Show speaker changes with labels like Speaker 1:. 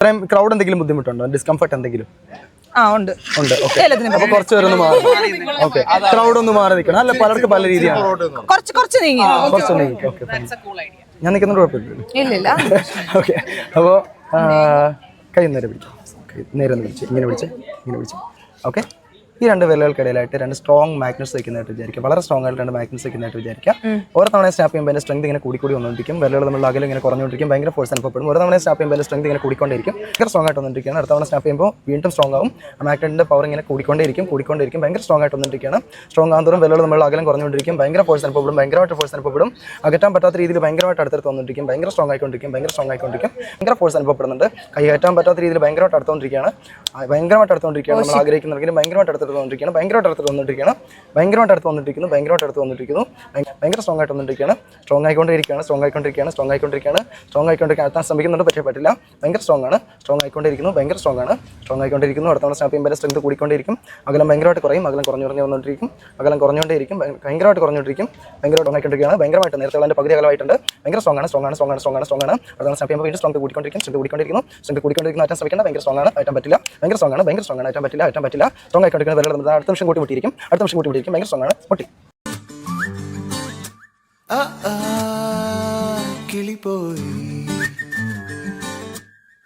Speaker 1: ഇത്രയും ക്രൗഡ് എന്തെങ്കിലും ബുദ്ധിമുട്ടുണ്ടോ? ഡിസ്കംഫർട്ട് എന്തെങ്കിലും
Speaker 2: ഉണ്ട്.
Speaker 1: ഓക്കെ. അപ്പൊ കുറച്ച് പേരൊന്ന് മാറി. ഓക്കെ, ക്രൗഡ് ഒന്ന് മാറി നിൽക്കണം. അല്ല, പലർക്കും പല രീതിയാണ്.
Speaker 2: കുറച്ച് നീങ്ങി.
Speaker 1: ഓക്കെ, ഞാൻ നിൽക്കുന്നോണ്ട് കുഴപ്പമില്ല.
Speaker 2: ഇല്ല.
Speaker 1: ഓക്കെ, അപ്പോൾ കൈ നേരെ പിടിക്കാം. നേരെ ഒന്ന് പിടിച്ച് ഇങ്ങനെ പിടിച്ച്. ഓക്കെ, ഈ രണ്ട് വിരലുകൾക്കിടയിലായിട്ട് രണ്ട് സ്ട്രോങ് മാഗ്നറ്റ്സ് വയ്ക്കുന്നതായിട്ട് വിചാരിക്കുക. വളരെ സ്ട്രോങ് ആയിട്ട് രണ്ട് മാഗ്നറ്റ്സ് വയ്ക്കുന്നതായിട്ട് വിചാരിക്കുക. ഓരോ തവണ സ്റ്റാപ്പ് ചെയ്യുമ്പോൾ അതിൻ്റെ സ്ട്രെങ്ത് ഇങ്ങനെ കൂടി വന്നുകൊണ്ടിരിക്കും. വിരലുകൾ തമ്മിലുള്ള അകലം ഇങ്ങനെ കുറഞ്ഞുകൊണ്ടിരിക്കും. ഭയങ്കര ഫോഴ്സ് അനുഭവപ്പെടും. ഓരോ തവണ സ്റ്റാപ്പ് ചെയ്യുമ്പോൾ സ്ട്രെങ്ത് ഇങ്ങനെ കൂടിക്കൊണ്ടിരിക്കും. ഭയങ്കര സ്ട്രോങ് ആയിട്ട് വന്നിരിക്കുകയാണ്. അടുത്ത തവണ സ്റ്റാപ്പ് ചെയ്യുമ്പോൾ വീണ്ടും സ്ട്രോങ് ആവും. മാഗ്നറ്റിൻ്റെ പവർ ഇങ്ങനെ കൂടിക്കൊണ്ടേയിരിക്കും. ഭയങ്കര സ്ട്രോങ് ആയിട്ട് വന്നിരിക്കുകയാണ്. സ്ട്രോങ് ആകുന്നതോറും വിരലുകൾ തമ്മിലുള്ള അകലം കുറഞ്ഞുകൊണ്ടിരിക്കും. ഭയങ്കര ഫോഴ്സ് അനുഭവപ്പെടും. അകറ്റാൻ പറ്റാത്ത രീതിയിൽ ഭയങ്കരമായിട്ട് അടുത്ത് വന്നിരിക്കും. ഭയങ്കര സ്ട്രോങ് ആയിക്കൊണ്ടിരിക്കും. ഭയങ്കര ഫോഴ്സ് അനുഭവപ്പെടുന്നുണ്ട്. കൈ കയറ്റാൻ പറ്റാത്ത രീതിയിൽ ഭയങ്കരമായിട്ട് അടുത്തുകൊണ്ടിരിക്കുകയാണ്. നമ്മൾ ആഗ്രഹിക്കുന്നുണ്ടെങ്കിലും ഭയങ്കരമായിട്ട് അടുത്ത് വന്നിരിക്കുകയാണ്. ഭയങ്കരമായിട്ട് അടുത്ത് വന്നിരിക്കുന്നു. ഭയങ്കര സ്ട്രോങ് ആയിട്ട് വന്നിരിക്കുകയാണ്. സ്ട്രോങ് ആയിക്കൊണ്ടിരിക്കുകയാണ്. അടുത്താൻ ശ്രമിക്കുന്നുണ്ട്, പക്ഷേ പറ്റില്ല. ഭയങ്കര സ്ട്രോങ് ആയിക്കൊണ്ടിരിക്കുന്നു. അടുത്ത തവണ സ്റ്റാപ്പ് ചെയ്യുമ്പോൾ സ്ട്രെങ്ത് കൂടിക്കൊണ്ടിരിക്കും. അകലം ഭയങ്കരമായിട്ട് കുറയും. അകലം കുറഞ്ഞുകൊണ്ടിരിക്കും. ഭയങ്കരമായിട്ട് ആയിക്കൊണ്ടിരിക്കുകയാണ്. ഭയങ്കരമായിട്ട് നേരത്തെ അതിൻ്റെ പകുതി അകലമായിട്ടുണ്ട്. ഭയങ്കര സ്ട്രോങ് ആണ്. അടുത്ത സ്റ്റാപ്പ് ചെയ്യുമ്പോൾ വീണ്ടും സ്ട്രെങ്ത് കൂടിക്കൊണ്ടിരിക്കുന്നു. അറ്റാൻ ശ്രമിക്കേണ്ട. ഭയങ്കര സ്ട്രോങ് ആണ്. അറ്റാൻ പറ്റില്ല. ഭയങ്കര സ്ട്രോങ് ആണ്. അറ്റാൻ പറ്റില്ല. സ്ട്രോങ് ആയിക്കൊണ്ടിരിക്കുന്ന അടുത്ത നിമിഷം കൂട്ടി മുട്ടിയിരിക്കും. ഭയങ്കര സ്ട്രോങ് ആണ്. പൊട്ടി
Speaker 3: കിളി പോയി